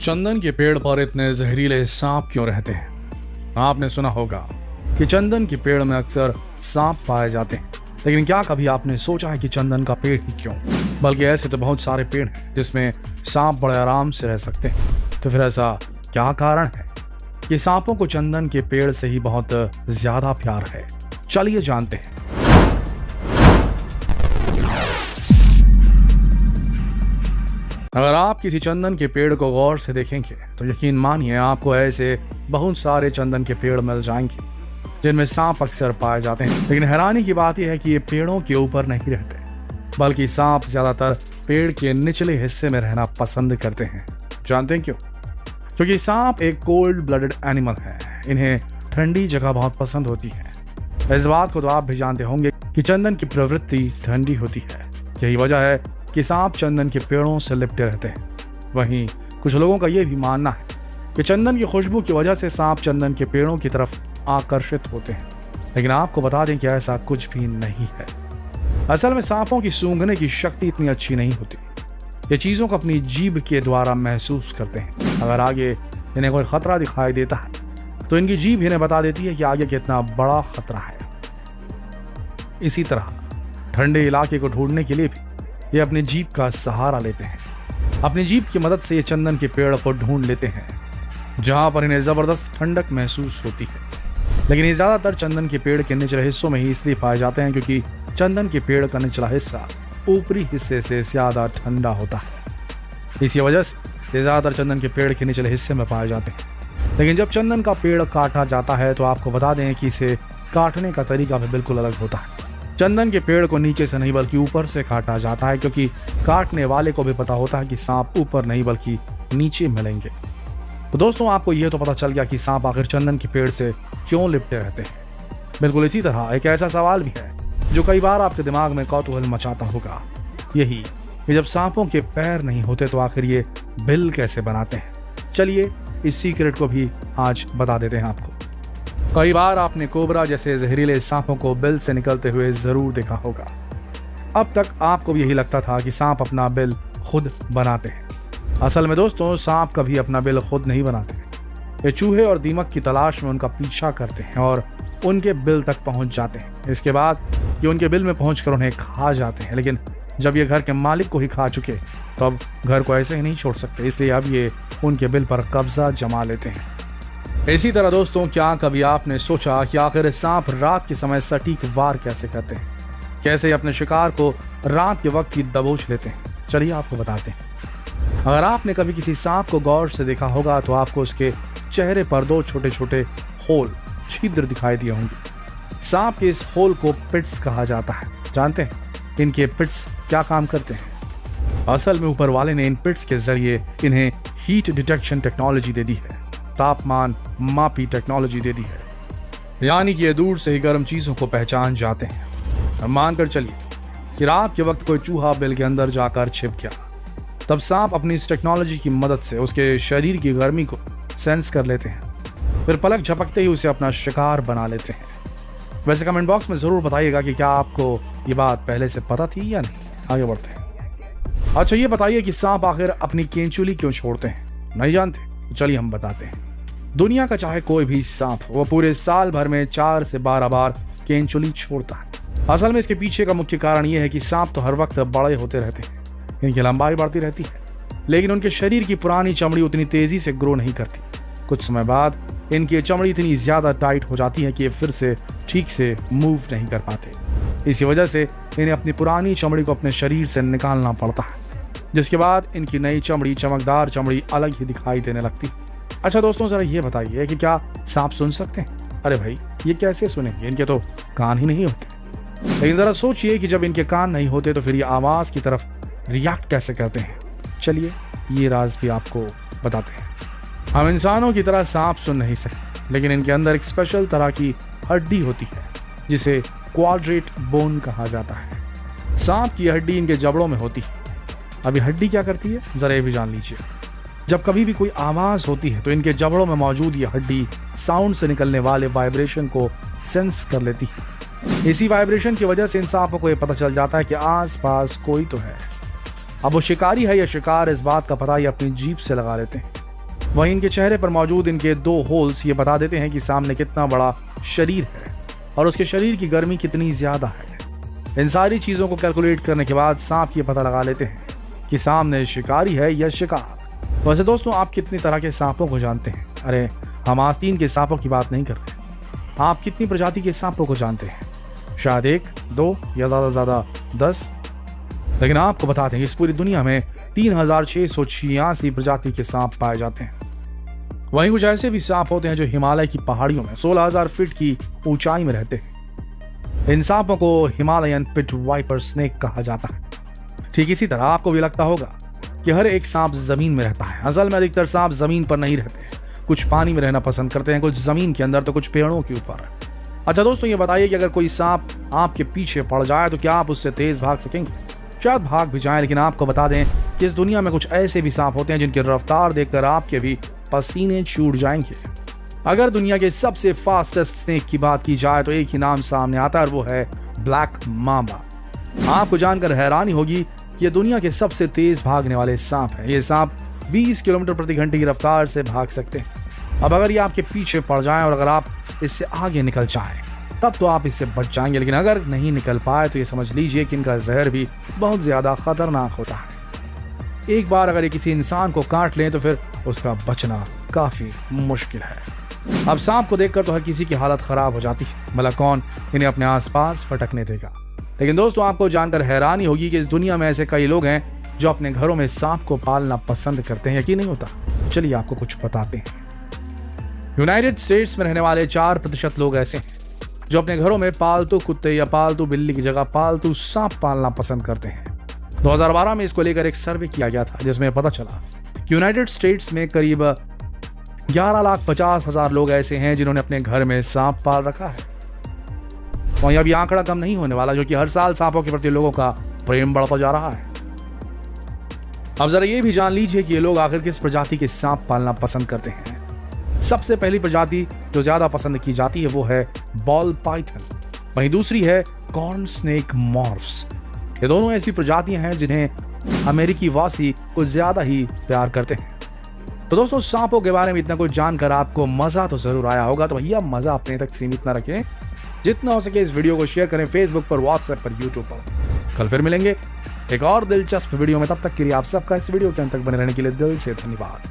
चंदन के पेड़ पर इतने जहरीले सांप क्यों रहते हैं? आपने सुना होगा कि चंदन के पेड़ में अक्सर सांप पाए जाते हैं, लेकिन क्या कभी आपने सोचा है कि चंदन का पेड़ ही क्यों, बल्कि ऐसे तो बहुत सारे पेड़ हैं जिसमें सांप बड़े आराम से रह सकते हैं। तो फिर ऐसा क्या कारण है कि सांपों को चंदन के पेड़ से ही बहुत ज्यादा प्यार है? चलिए जानते हैं। अगर आप किसी चंदन के पेड़ को गौर से देखेंगे तो यकीन मानिए आपको ऐसे बहुत सारे चंदन के पेड़ मिल जाएंगे जिनमें सांप अक्सर पाए जाते हैं। लेकिन हैरानी की बात यह है कि ये पेड़ों के ऊपर नहीं रहते, बल्कि सांप ज्यादातर पेड़ के निचले हिस्से में रहना पसंद करते हैं। जानते हैं क्यों? क्योंकि सांप एक कोल्ड ब्लडेड एनिमल है। इन्हें ठंडी जगह बहुत पसंद होती है। इस बात को तो आप भी जानते होंगे कि चंदन की प्रवृत्ति ठंडी होती है। यही वजह है कि सांप चंदन के पेड़ों से लिपटे रहते हैं। वहीं कुछ लोगों का यह भी मानना है कि चंदन की खुशबू की वजह से सांप चंदन के पेड़ों की तरफ आकर्षित होते हैं। लेकिन आपको बता दें कि ऐसा कुछ भी नहीं है। असल में सांपों की सूंघने की शक्ति इतनी अच्छी नहीं होती। ये चीजों को अपनी जीभ के द्वारा महसूस करते हैं। अगर आगे इन्हें कोई खतरा दिखाई देता है तो इनकी जीभ इन्हें बता देती है कि आगे कितना बड़ा खतरा है। इसी तरह ठंडे इलाके को ढूंढने के लिए भी ये अपनी जीभ का सहारा लेते हैं। अपनी जीभ की मदद से ये चंदन के पेड़ को ढूंढ लेते हैं जहां पर इन्हें जबरदस्त ठंडक महसूस होती है। लेकिन ये ज्यादातर चंदन के पेड़ के निचले हिस्सों में ही इसलिए पाए जाते हैं क्योंकि चंदन के पेड़ का निचला हिस्सा ऊपरी हिस्से से ज्यादा ठंडा होता है। इसी वजह से ये ज्यादातर चंदन के पेड़ के निचले हिस्से में पाए जाते हैं। लेकिन जब चंदन का पेड़ काटा जाता है तो आपको बता दें कि इसे काटने का तरीका भी बिल्कुल अलग होता है। चंदन के पेड़ को नीचे से नहीं बल्कि ऊपर से काटा जाता है, क्योंकि काटने वाले को भी पता होता है कि सांप ऊपर नहीं बल्कि नीचे मिलेंगे। तो दोस्तों, आपको यह तो पता चल गया कि सांप आखिर चंदन के पेड़ से क्यों लिपटे रहते हैं। बिल्कुल इसी तरह एक ऐसा सवाल भी है जो कई बार आपके दिमाग में कौतूहल मचाता होगा, यही कि जब सांपों के पैर नहीं होते तो आखिर ये बिल कैसे बनाते हैं। चलिए इस सीक्रेट को भी आज बता देते हैं आपको। कई बार आपने कोबरा जैसे जहरीले सांपों को बिल से निकलते हुए जरूर देखा होगा। अब तक आपको भी यही लगता था कि सांप अपना बिल खुद बनाते हैं। असल में दोस्तों, सांप कभी अपना बिल खुद नहीं बनाते। ये चूहे और दीमक की तलाश में उनका पीछा करते हैं और उनके बिल तक पहुंच जाते हैं। इसके बाद ये उनके बिल में पहुंचकर उन्हें खा जाते हैं। लेकिन जब ये घर के मालिक को ही खा चुके तो अब घर को ऐसे ही नहीं छोड़ सकते, इसलिए अब ये उनके बिल पर कब्जा जमा लेते हैं। इसी तरह दोस्तों, क्या कभी आपने सोचा कि आखिर सांप रात के समय सटीक वार कैसे करते हैं? कैसे अपने शिकार को रात के वक्त ही दबोच लेते हैं? चलिए आपको बताते हैं। अगर आपने कभी किसी सांप को गौर से देखा होगा तो आपको उसके चेहरे पर दो छोटे छोटे होल, छिद्र दिखाई दिए होंगे। सांप के इस होल को पिट्स कहा जाता है। जानते हैं इनके पिट्स क्या काम करते हैं? असल में ऊपर वाले ने इन पिट्स के जरिए इन्हें हीट डिटेक्शन टेक्नोलॉजी दे दी है, तापमान मापी टेक्नोलॉजी दे दी है। यानी कि ये दूर से ही गर्म चीजों को पहचान जाते हैं। अब मानकर चलिए कि रात के वक्त कोई चूहा बिल के अंदर जाकर छिप गया, तब सांप अपनी इस टेक्नोलॉजी की मदद से उसके शरीर की गर्मी को सेंस कर लेते हैं, फिर पलक झपकते ही उसे अपना शिकार बना लेते हैं। वैसे कमेंट बॉक्स में जरूर बताइएगा कि क्या आपको ये बात पहले से पता थी या नहीं। आगे बढ़ते हैं। अच्छा, ये बताइए कि सांप आखिर अपनी केंचुली क्यों छोड़ते हैं? नहीं जानते? तो चलिए हम बताते हैं। दुनिया का चाहे कोई भी सांप, वो पूरे साल भर में 4 से 12 बार केंचुली छोड़ता है। असल में इसके पीछे का मुख्य कारण यह है कि सांप तो हर वक्त बड़े होते रहते हैं, इनकी लंबाई बढ़ती रहती है, लेकिन उनके शरीर की पुरानी चमड़ी उतनी तेजी से ग्रो नहीं करती। कुछ समय बाद इनकी चमड़ी इतनी ज्यादा टाइट हो जाती है कि ये फिर से ठीक से मूव नहीं कर पाते। इसी वजह से इन्हें अपनी पुरानी चमड़ी को अपने शरीर से निकालना पड़ता है, जिसके बाद इनकी नई चमड़ी, चमकदार चमड़ी अलग ही दिखाई देने लगती है। अच्छा दोस्तों, जरा ये बताइए कि क्या सांप सुन सकते हैं? अरे भाई, ये कैसे सुनेंगे? इनके तो कान ही नहीं होते। लेकिन जरा सोचिए कि जब इनके कान नहीं होते तो फिर ये आवाज की तरफ रिएक्ट कैसे करते हैं। चलिए ये राज भी आपको बताते हैं। हम इंसानों की तरह सांप सुन नहीं सकते, लेकिन इनके अंदर एक स्पेशल तरह की हड्डी होती है जिसे क्वाड्रेट बोन कहा जाता है। सांप की हड्डी इनके जबड़ों में होती है। अभी हड्डी क्या करती है, जरा ये भी जान लीजिए। जब कभी भी कोई आवाज होती है तो इनके जबड़ों में मौजूद ये हड्डी साउंड से निकलने वाले वाइब्रेशन को सेंस कर लेती है। इसी वाइब्रेशन की वजह से इन सांपों को ये पता चल जाता है कि आसपास कोई तो है। अब वो शिकारी है या शिकार, इस बात का पता ये अपनी जीभ से लगा लेते हैं। वहीं इनके चेहरे पर मौजूद इनके 2 होल्स ये बता देते हैं कि सामने कितना बड़ा शरीर है और उसके शरीर की गर्मी कितनी ज्यादा है। इन सारी चीजों को कैलकुलेट करने के बाद सांप ये पता लगा लेते हैं कि सामने शिकारी है या शिकार। वैसे दोस्तों, आप कितनी तरह के सांपों को जानते हैं? अरे, हम आस्तीन के सांपों की बात नहीं कर रहे। आप कितनी प्रजाति के सांपों को जानते हैं? शायद 1, 2 या ज्यादा से ज्यादा 10। लेकिन आपको बताते हैं इस पूरी दुनिया में 3686 प्रजाति के सांप पाए जाते हैं। वहीं कुछ ऐसे भी सांप होते हैं जो हिमालय की पहाड़ियों में 16000 फीट की ऊंचाई में रहते हैं। इन सांपों को हिमालयन पिट वाइपर स्नेक कहा जाता है। ठीक इसी तरह आपको भी लगता होगा कि हर एक सांप जमीन में रहता है। असल में अधिकतर सांप जमीन पर नहीं रहते, कुछ पानी में रहना पसंद करते हैं, कुछ जमीन के अंदर तो कुछ पेड़ों के ऊपर। अच्छा दोस्तों, ये बताइए कि अगर कोई सांप आपके पीछे पड़ जाए तो क्या आप उससे तेज भाग सकेंगे? शायद भाग भी जाएं, लेकिन आपको बता दें कि इस दुनिया में कुछ ऐसे भी सांप होते हैं जिनकी रफ्तार देखकर आपके भी पसीने छूट जाएंगे। अगर दुनिया के सबसे फास्टेस्ट स्नेक की बात की जाए तो एक ही नाम सामने आता है और वो है ब्लैक मांबा। आपको जानकर हैरानी होगी कि ये दुनिया के सबसे तेज भागने वाले सांप है। ये सांप 20 किलोमीटर प्रति घंटे की रफ्तार से भाग सकते हैं। अब अगर ये आपके पीछे पड़ जाएं और अगर आप इससे आगे निकल जाएं तब तो आप इससे बच जाएंगे, लेकिन अगर नहीं निकल पाए तो ये समझ लीजिए कि इनका जहर भी बहुत ज्यादा खतरनाक होता है। एक बार अगर ये किसी इंसान को काट लें तो फिर उसका बचना काफी मुश्किल है। अब सांप को देखकर तो हर किसी की हालत खराब हो जाती है, भला कौन इन्हें अपने आसपास फटकने देगा। लेकिन दोस्तों, आपको जानकर हैरानी होगी कि इस दुनिया में ऐसे कई लोग हैं जो अपने घरों में सांप को पालना पसंद करते हैं। यकीन नहीं होता? चलिए आपको कुछ बताते हैं। यूनाइटेड स्टेट्स में रहने वाले 4% लोग ऐसे हैं जो अपने घरों में पालतू कुत्ते या पालतू बिल्ली की जगह पालतू सांप पालना पसंद करते हैं। 2012 में इसको लेकर एक सर्वे किया गया था जिसमें पता चला कि यूनाइटेड स्टेट्स में करीब 11,50,000 लोग ऐसे हैं जिन्होंने अपने घर में सांप पाल रखा है। वहीं अभी आंकड़ा कम नहीं होने वाला, जो कि हर साल सांपों के प्रति लोगों का प्रेम बढ़ता जा रहा है। अब जरा ये भी जान लीजिए कि ये लोग आखिर किस प्रजाति के सांप पालना पसंद करते हैं। सबसे पहली प्रजाति जो ज्यादा पसंद की जाती है वो है बॉल पाइथन। वहीं दूसरी है कॉर्न स्नेक मॉर्फ्स। ये दोनों ऐसी प्रजातियां हैं जिन्हें अमेरिकी वासी कुछ ज्यादा ही प्यार करते हैं। तो दोस्तों, सांपों के बारे में इतना कुछ जानकर आपको मजा तो जरूर आया होगा, तो भैया मजा अपने तक सीमित न रखें। जितना हो सके इस वीडियो को शेयर करें फेसबुक पर, व्हाट्सएप पर, यूट्यूब पर। कल फिर मिलेंगे एक और दिलचस्प वीडियो में। तब तक के लिए आप सबका इस वीडियो के अंत तक बने रहने के लिए दिल से धन्यवाद।